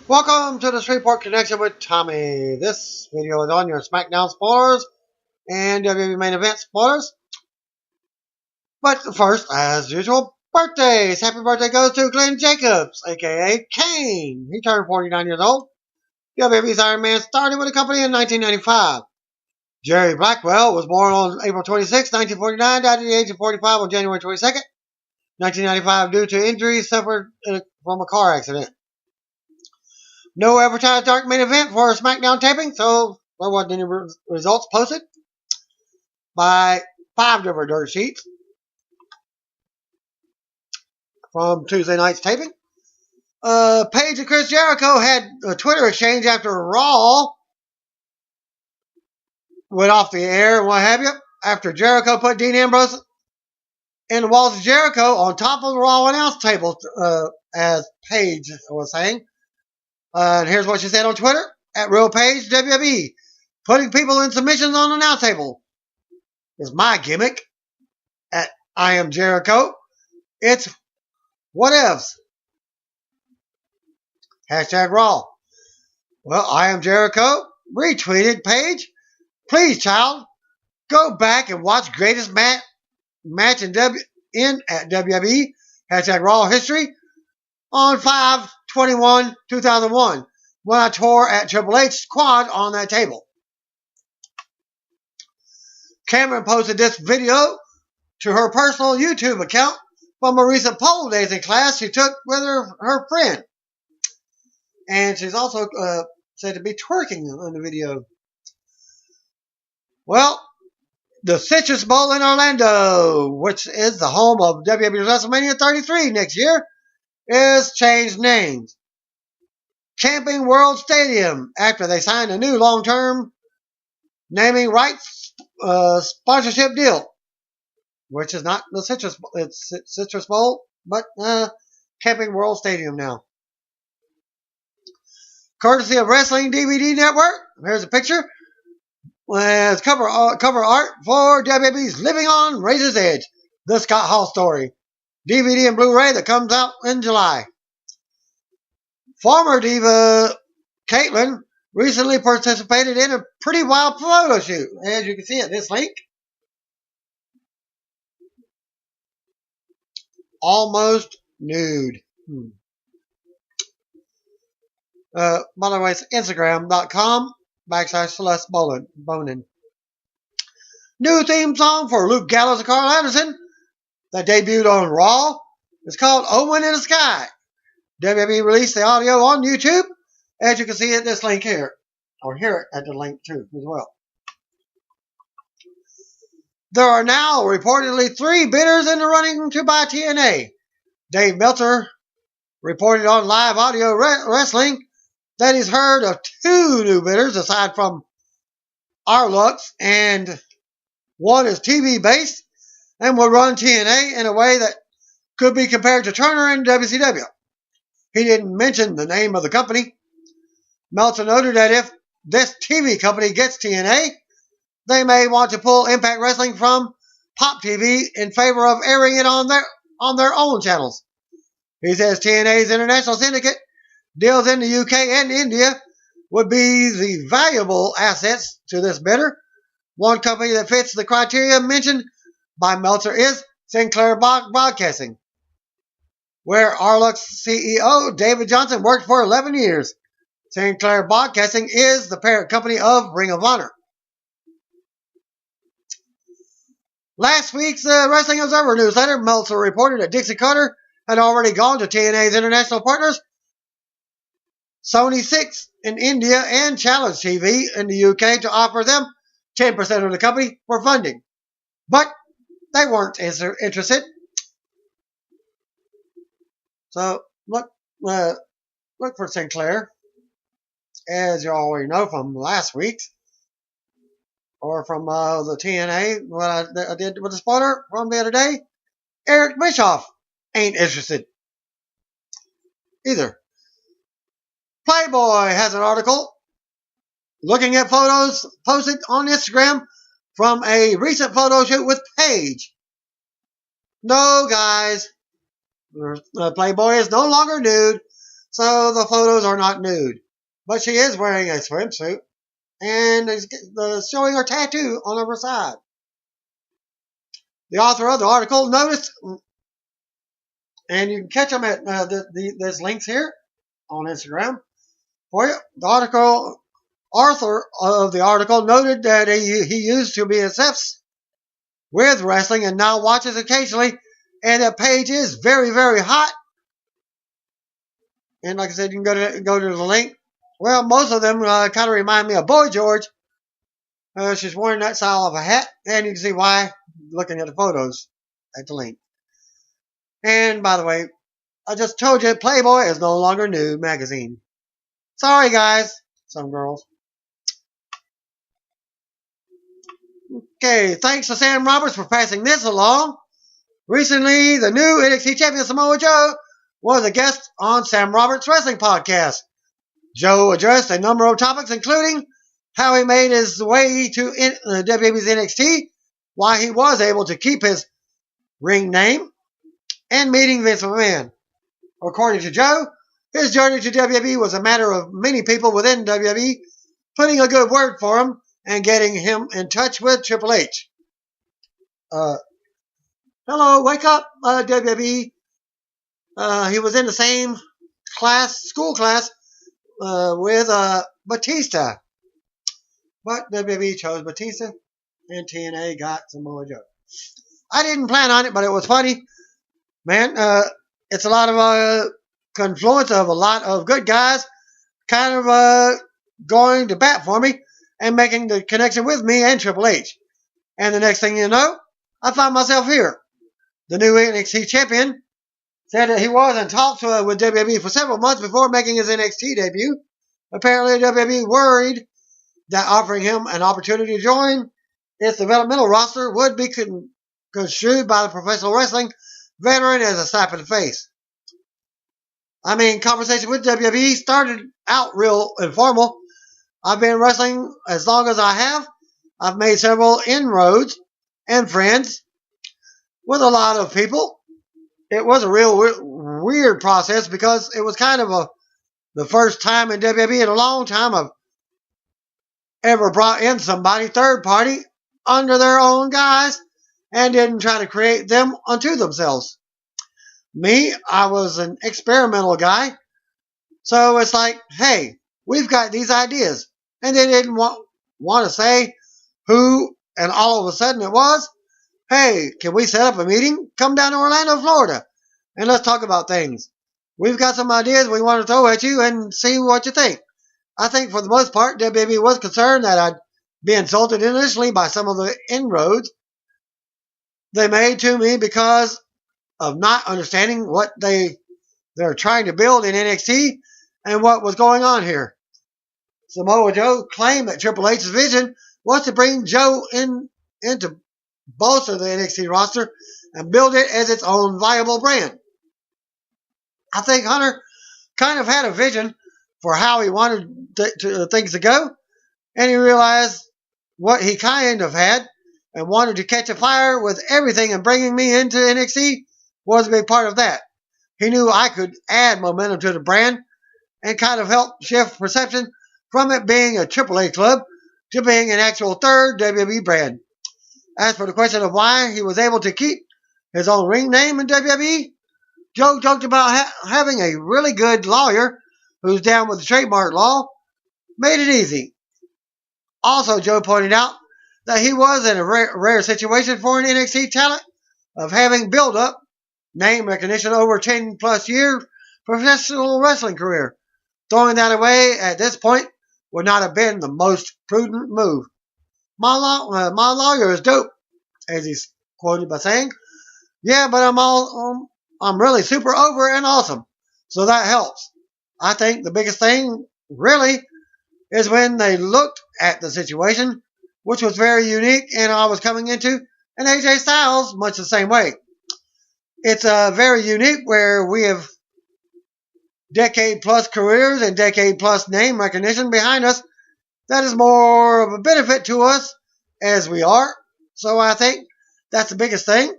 Welcome to the Shreveport Connection with Tommy. This video is on your SmackDown spoilers and WWE main event spoilers. But first, as usual, birthdays. Happy birthday goes to Glenn Jacobs, aka Kane. He turned 49 years old. WWE's Iron Man started with the company in 1995. Jerry Blackwell was born on April 26, 1949, died at the age of 45 on January 22nd, 1995 due to injuries suffered from a car accident. No advertised dark main event for a SmackDown taping, so there wasn't any results posted by 5 different dirt sheets from Tuesday night's taping. Paige and Chris Jericho had a Twitter exchange after Raw went off the air and what have you, after Jericho put Dean Ambrose in the walls of Jericho on top of the Raw announce table, as Paige was saying. And here's what she said on Twitter, at Real Paige WWE. Putting people in submissions on the announce table is my gimmick. At I Am Jericho. It's whatevs. Hashtag Raw. Well, I Am Jericho retweeted Paige. Please, child, go back and watch greatest match at WWE. Hashtag Raw history. On 5/21/2001, when I tore at Triple H's quad on that table. Cameron posted this video to her personal YouTube account from a recent pole dancing class she took with her friend. And she's also said to be twerking in the video. Well, the Citrus Bowl in Orlando, which is the home of WWE's WrestleMania 33 next year, is changed names. Camping World Stadium, after they signed a new long-term naming rights sponsorship deal, which is not the Citrus Bowl, but Camping World Stadium now. Courtesy of Wrestling DVD Network, here's a picture with cover art for WWE's Living on Razor's Edge, the Scott Hall story. DVD and Blu-ray that comes out in July. Former diva Kaitlyn recently participated in a pretty wild photo shoot, as you can see at this link. Almost nude. By the way, it's Instagram.com/Celeste Bonin. New theme song for Luke Gallows and Carl Anderson that debuted on Raw. It's called Owen in the Sky. WWE released the audio on YouTube, as you can see at this link here, or hear it at the link too as well. There are now reportedly 3 bidders in the running to buy TNA. Dave Meltzer reported on Live Audio Wrestling that he's heard of 2 new bidders aside from Arlux, and one is TV based and will run TNA in a way that could be compared to Turner and WCW. He didn't mention the name of the company. Meltzer noted that if this TV company gets TNA, they may want to pull Impact Wrestling from Pop TV in favor of airing it on their own channels. He says TNA's international syndicate deals in the UK and India would be the valuable assets to this bidder. One company that fits the criteria mentioned by Meltzer is Sinclair Broadcasting, where Arlux CEO David Johnson worked for 11 years. Sinclair Broadcasting is the parent company of Ring of Honor. Last week's Wrestling Observer newsletter, Meltzer reported that Dixie Carter had already gone to TNA's international partners, Sony 6 in India and Challenge TV in the UK, to offer them 10% of the company for funding. But they weren't interested. So look for Sinclair, as you already know from last week's, or from the TNA, what I did with the spoiler from the other day. Eric Bischoff ain't interested either. Playboy has an article looking at photos posted on Instagram from a recent photo shoot with Paige. No, guys, Playboy is no longer nude. so the photos are not nude. But she is wearing a swimsuit and is showing her tattoo on her side. The author of the article noticed, and you can catch them at there's links here on Instagram for you. The author of the article noted that he used to be obsessed with wrestling and now watches occasionally, and that Paige is very, very hot. And like I said, you can go to the link. Well, most of them kind of remind me of Boy George. She's wearing that style of a hat, and you can see why looking at the photos at the link. And by the way, I just told you Playboy is no longer new magazine. Sorry, guys. Some girls. Okay, thanks to Sam Roberts for passing this along. Recently, the new NXT champion Samoa Joe was a guest on Sam Roberts' wrestling podcast. Joe addressed a number of topics, including how he made his way to WWE's NXT, why he was able to keep his ring name, and meeting Vince McMahon. According to Joe, his journey to WWE was a matter of many people within WWE putting a good word for him and getting him in touch with Triple H. Hello, wake up, WWE. He was in the same school class with Batista. But WWE chose Batista, and TNA got Samoa Joe. I didn't plan on it, but it was funny. Man, it's a lot of confluence of a lot of good guys kind of going to bat for me and making the connection with me and Triple H. And the next thing you know, I find myself here. The new NXT champion said that he was in talks with WWE for several months before making his NXT debut. Apparently, WWE worried that offering him an opportunity to join its developmental roster would be construed by the professional wrestling veteran as a slap in the face. I mean, conversation with WWE started out real informal. I've been wrestling as long as I have. I've made several inroads and friends with a lot of people. It was a real weird process because it was kind of the first time in WWE in a long time I've ever brought in somebody third party under their own guise and didn't try to create them unto themselves. Me, I was an experimental guy. So it's like, hey, we've got these ideas. And they didn't want to say who, and all of a sudden it was, hey, can we set up a meeting? Come down to Orlando, Florida, and let's talk about things. We've got some ideas we want to throw at you and see what you think. I think for the most part, WWE was concerned that I'd be insulted initially by some of the inroads they made to me because of not understanding what they're trying to build in NXT and what was going on here. Samoa Joe claimed that Triple H's vision was to bring Joe in to bolster the NXT roster and build it as its own viable brand. I think Hunter kind of had a vision for how he wanted things to go, and he realized what he kind of had and wanted to catch a fire with everything, and bringing me into NXT was a big part of that. He knew I could add momentum to the brand and kind of help shift perception from it being a AAA club to being an actual third WWE brand. As for the question of why he was able to keep his own ring name in WWE, Joe joked about having a really good lawyer who's down with the trademark law made it easy. Also, Joe pointed out that he was in a rare situation for an NXT talent of having built up name recognition over a 10-plus year professional wrestling career. Throwing that away at this point would not have been the most prudent move. My lawyer is dope, as he's quoted by saying, yeah, but I'm really super over and awesome, so that helps. I think the biggest thing, really, is when they looked at the situation, which was very unique, and I was coming into an AJ Styles much the same way. It's very unique where we have decade-plus careers and decade-plus name recognition behind us. That is more of a benefit to us as we are. So I think that's the biggest thing.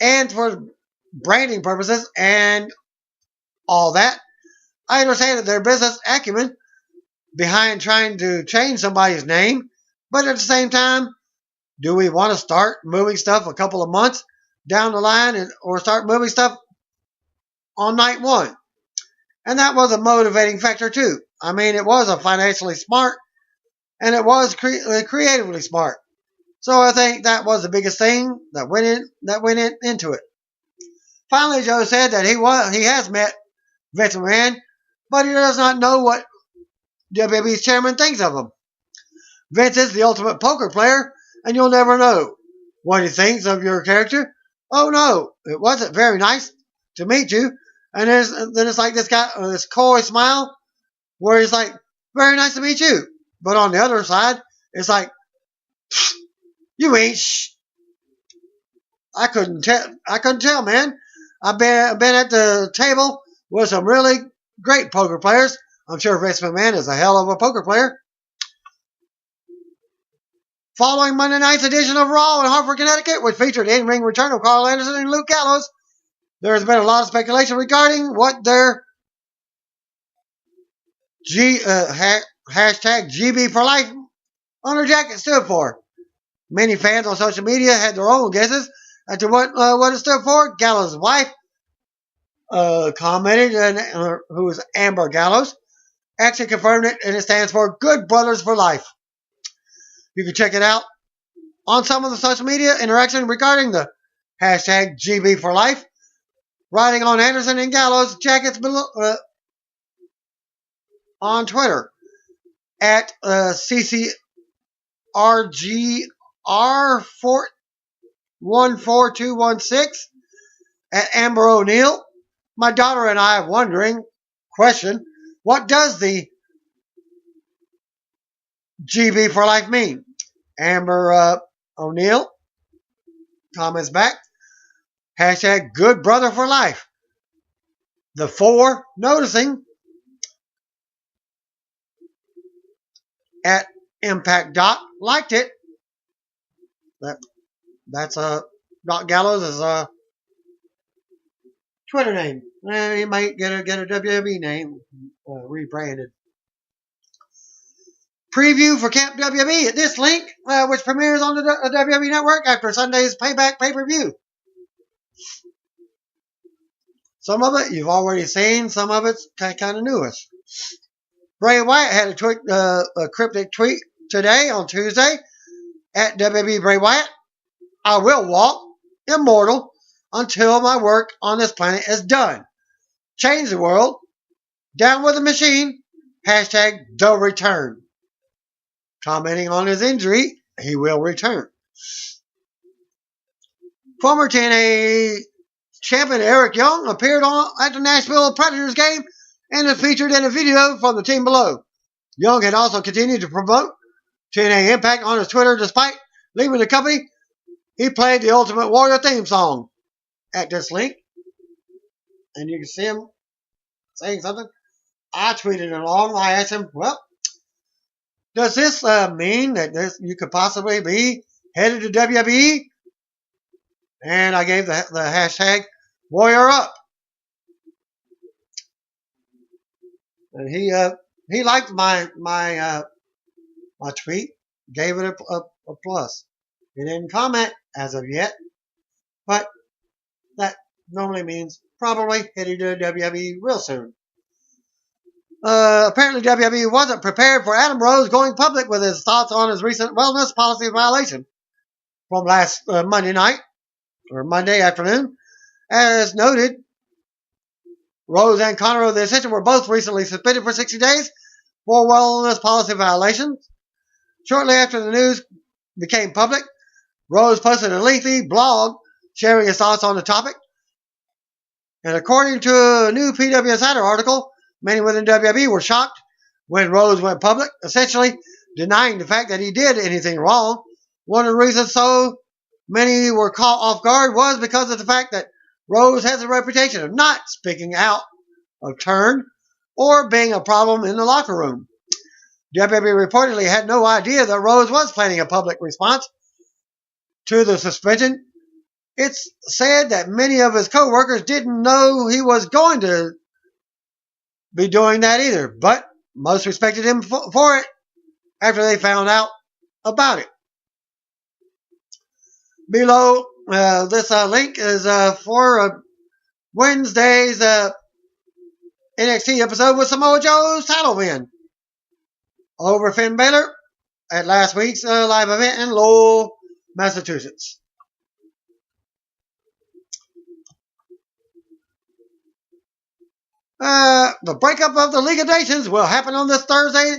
And for branding purposes and all that, I understand that their business acumen behind trying to change somebody's name, but at the same time, do we want to start moving stuff a couple of months down the line or start moving stuff on night one? And that was a motivating factor too. I mean, it was a financially smart and it was creatively smart. So I think that was the biggest thing that went into it. Finally, Joe said that he has met Vince McMahon, but he does not know what WWE's chairman thinks of him. Vince is the ultimate poker player, and you'll never know what he thinks of your character. Oh no, it wasn't very nice to meet you. And then it's like this guy, this coy smile, where he's like, very nice to meet you. But on the other side, it's like, you ain't I couldn't tell, man. I've been at the table with some really great poker players. I'm sure Vince McMahon is a hell of a poker player. Following Monday night's edition of Raw in Hartford, Connecticut, which featured in-ring return of Carl Anderson and Luke Gallows, there has been a lot of speculation regarding what their hashtag GB for life on her jacket stood for. Many fans on social media had their own guesses as to what it stood for. Gallows' wife commented, who is Amber Gallows, actually confirmed it, and it stands for Good Brothers for Life. You can check it out on some of the social media interaction regarding the hashtag GB for life, writing on Anderson and Gallows jackets below, on Twitter at CCRGR14216 at Amber O'Neill. My daughter and I wondering, question, what does the GB for life mean? Amber O'Neill comments back, hashtag good brother for life. The four noticing at Impact Doc liked it. That's Doc Gallows' Twitter name. He might get a WWE name rebranded. Preview for Camp WWE at this link, which premieres on the WWE Network after Sunday's Payback pay-per-view. Some of it you've already seen, some of it's kind of newish. Bray Wyatt had a cryptic tweet today on Tuesday at WWE Bray Wyatt. I will walk immortal until my work on this planet is done. Change the world. Down with the machine. Hashtag the return. Commenting on his injury, he will return. Former TNA champion Eric Young appeared at the Nashville Predators game and is featured in a video from the team below. Young had also continued to promote TNA Impact on his Twitter despite leaving the company. He played the Ultimate Warrior theme song at this link. And you can see him saying something. I tweeted along. I asked him, well, does this mean that you could possibly be headed to WWE? And I gave the hashtag Warrior Up. And he liked my tweet, gave it a plus. He didn't comment as of yet, but that normally means probably heading to WWE real soon. Apparently WWE wasn't prepared for Adam Rose going public with his thoughts on his recent wellness policy violation from last Monday night or Monday afternoon. As noted, Rose and Connor of the Ascension were both recently suspended for 60 days for wellness policy violations. Shortly after the news became public, Rose posted a lengthy blog sharing his thoughts on the topic. And according to a new PW Insider article, many within WWE were shocked when Rose went public, essentially denying the fact that he did anything wrong. One of the reasons so many were caught off guard was because of the fact that Rose has a reputation of not speaking out of turn or being a problem in the locker room. WWE reportedly had no idea that Rose was planning a public response to the suspension. It's said that many of his co-workers didn't know he was going to be doing that either. But most respected him for it after they found out about it. Below this link is for Wednesday's NXT episode with Samoa Joe's title win over Finn Balor at last week's live event in Lowell, Massachusetts. The breakup of the League of Nations will happen on this Thursday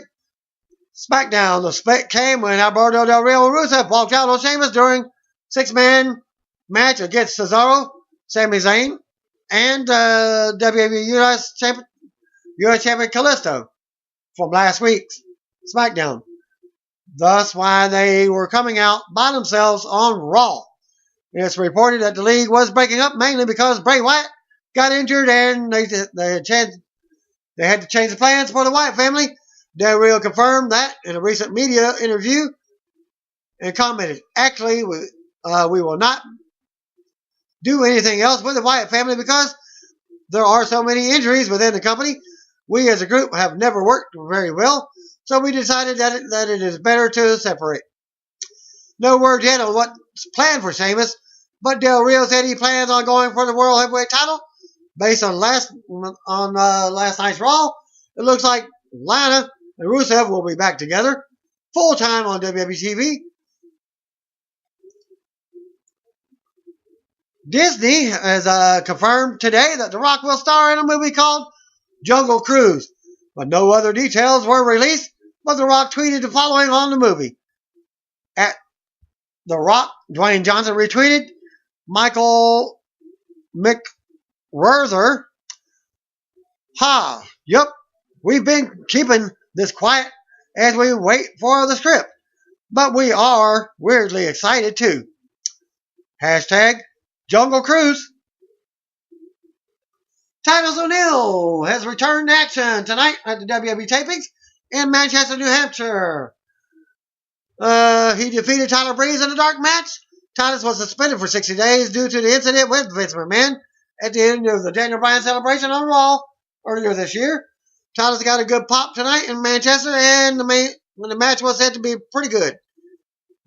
SmackDown. The split came when Alberto Del Rio and Rusev walked out on Sheamus during six-man match against Cesaro, Sami Zayn, and WWE US Champion Kalisto from last week's SmackDown. Thus, why they were coming out by themselves on Raw. It's reported that the league was breaking up mainly because Bray Wyatt got injured and they had to change the plans for the Wyatt family. Del Rio confirmed that in a recent media interview and commented, "Actually, we will not do anything else with the Wyatt family because there are so many injuries within the company. We as a group have never worked very well, so we decided that it is better to separate." No word yet on what's planned for Sheamus, but Del Rio said he plans on going for the World Heavyweight title. Based on last night's Raw, it looks like Lana and Rusev will be back together full-time on WWE TV. Disney has confirmed today that The Rock will star in a movie called Jungle Cruise, but no other details were released, but The Rock tweeted the following on the movie. At The Rock, Dwayne Johnson retweeted Michael McWhirter. Yep, we've been keeping this quiet as we wait for the script, but we are weirdly excited too. Hashtag Jungle Cruise. Titus O'Neil has returned to action tonight at the WWE tapings in Manchester, New Hampshire. He defeated Tyler Breeze in a dark match. Titus was suspended for 60 days due to the incident with Vince McMahon at the end of the Daniel Bryan celebration on Raw earlier this year. Titus got a good pop tonight in Manchester, and the match was said to be pretty good.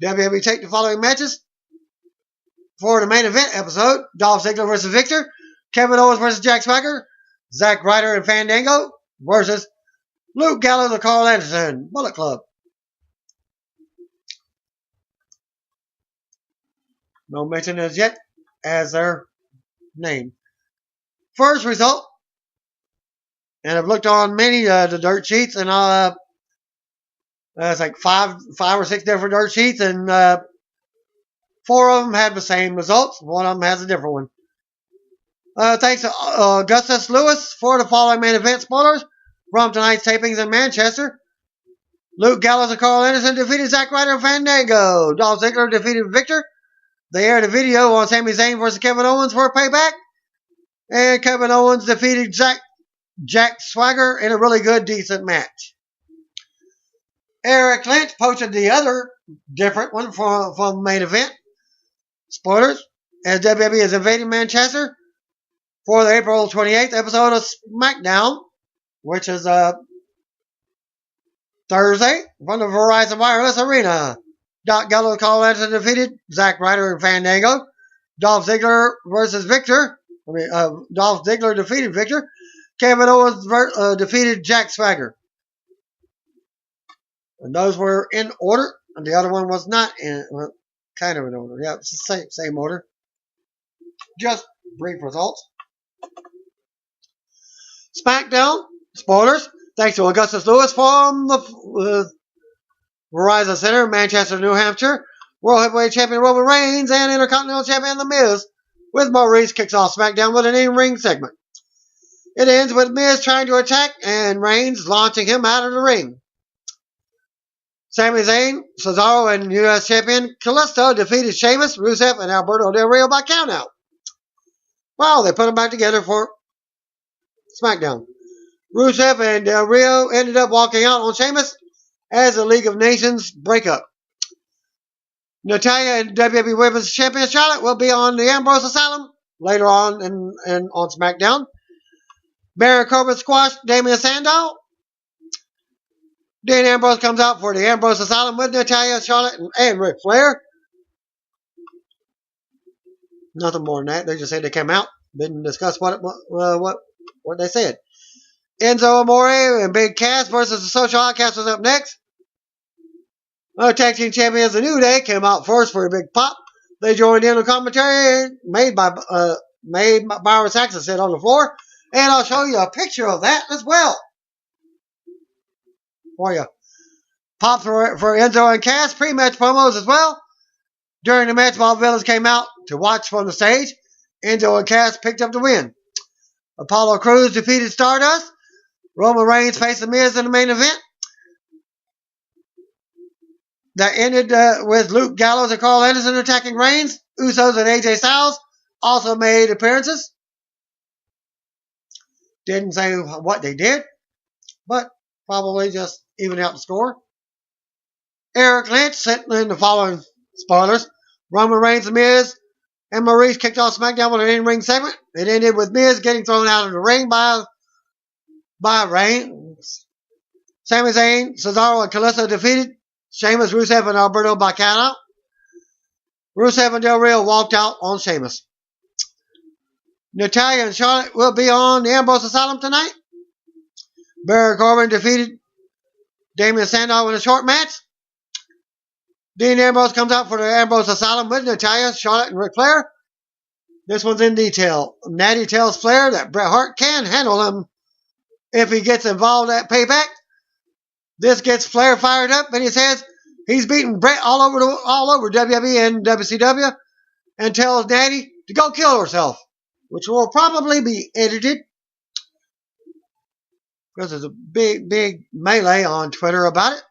WWE taped the following matches for the main event episode: Dolph Ziggler versus Victor, Kevin Owens versus Jack Swagger, Zack Ryder and Fandango versus Luke Gallows and Carl Anderson, Bullet Club. No mention as yet as their name. First result, and I've looked on many the dirt sheets, and it's like five or six different dirt sheets, and 4 of them had the same results. 1 of them has a different one. Thanks to Augustus Lewis for the following main event spoilers from tonight's tapings in Manchester. Luke Gallows and Carl Anderson defeated Zack Ryder and Fandango. Dolph Ziggler defeated Victor. They aired a video on Sami Zayn versus Kevin Owens for a payback. And Kevin Owens defeated Jack Swagger in a really good, decent match. Eric Lynch posted the other different one from the main event. Spoilers, as WWE is invading Manchester for the April 28th episode of SmackDown, which is Thursday from the Verizon Wireless Arena. Doc Gallows and Carl Anderson defeated Zack Ryder and Fandango. Dolph Ziggler versus Victor. Dolph Ziggler defeated Victor. Kevin Owens defeated Jack Swagger. And those were in order, and the other one was not kind of in order. Yeah, it's the same order. Just brief results. SmackDown, spoilers, thanks to Augustus Lewis from the Verizon Center, Manchester, New Hampshire. World Heavyweight Champion Roman Reigns and Intercontinental Champion The Miz with Maurice kicks off SmackDown with an in-ring segment. It ends with Miz trying to attack and Reigns launching him out of the ring. Sami Zayn, Cesaro, and U.S. Champion Kalisto defeated Sheamus, Rusev, and Alberto Del Rio by countout. Wow, they put them back together for SmackDown. Rusev and Del Rio ended up walking out on Sheamus as the League of Nations breakup. Natalya and WWE Women's Champion Charlotte will be on the Ambrose Asylum later on on SmackDown. Baron Corbin squashed Damien Sandow. Dean Ambrose comes out for the Ambrose Asylum with Natalya, Charlotte, and Ric Flair. Nothing more than that. They just said they came out. Didn't discuss what they said. Enzo Amore and Big Cass versus the Social Outcasts was up next. Our tag team champions, the New Day, came out first for a big pop. They joined in the commentary made by Byron Saxon sit on the floor. And I'll show you a picture of that as well for you. Pops for Enzo and Cass, pre-match promos as well. During the match, Bob Villains came out to watch from the stage. Enzo and Cass picked up the win. Apollo Crews defeated Stardust. Roman Reigns faced The Miz in the main event. That ended with Luke Gallows and Carl Anderson attacking Reigns. Usos and AJ Styles also made appearances. Didn't say what they did, but probably just even out the score. Eric Lynch sent in the following spoilers. Roman Reigns, The Miz, and Maurice kicked off SmackDown with an in-ring segment. It ended with Miz getting thrown out of the ring by Reigns. Sami Zayn, Cesaro, and Kalisto defeated Sheamus, Rusev, and Alberto by count out. Rusev and Del Rio walked out on Sheamus. Natalya and Charlotte will be on the Ambrose Asylum tonight. Baron Corbin defeated Damien Sandow in a short match. Dean Ambrose comes out for the Ambrose Asylum with Natalya, Charlotte, and Ric Flair. This one's in detail. Natty tells Flair that Bret Hart can handle him if he gets involved at Payback. This gets Flair fired up, and he says he's beaten Bret all over WWE and WCW, and tells Natty to go kill herself, which will probably be edited because there's a big melee on Twitter about it.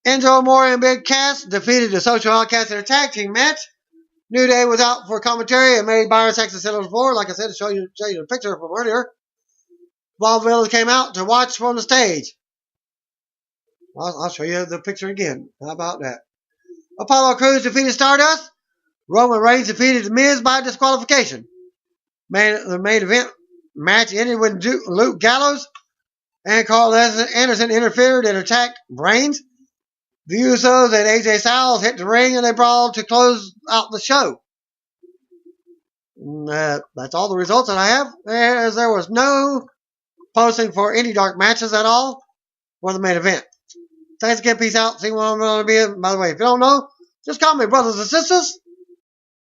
Enzo Amore and Big Cass defeated the Social Outcasts in a tag team match. New Day was out for commentary and made Byron Saxon sit on the floor. Like I said, to show you the picture from earlier. Bob Villains came out to watch from the stage. I'll show you the picture again. How about that? Apollo Crews defeated Stardust. Roman Reigns defeated The Miz by disqualification. The main event match ended with Luke Gallows and Carl Anderson interfered and attacked Reigns. The Usos and AJ Styles hit the ring and they brawled to close out the show. That's all the results that I have. As there was no posting for any dark matches at all for the main event. Thanks again. Peace out. See what I'm going to be in. By the way, if you don't know, just call me brothers and sisters.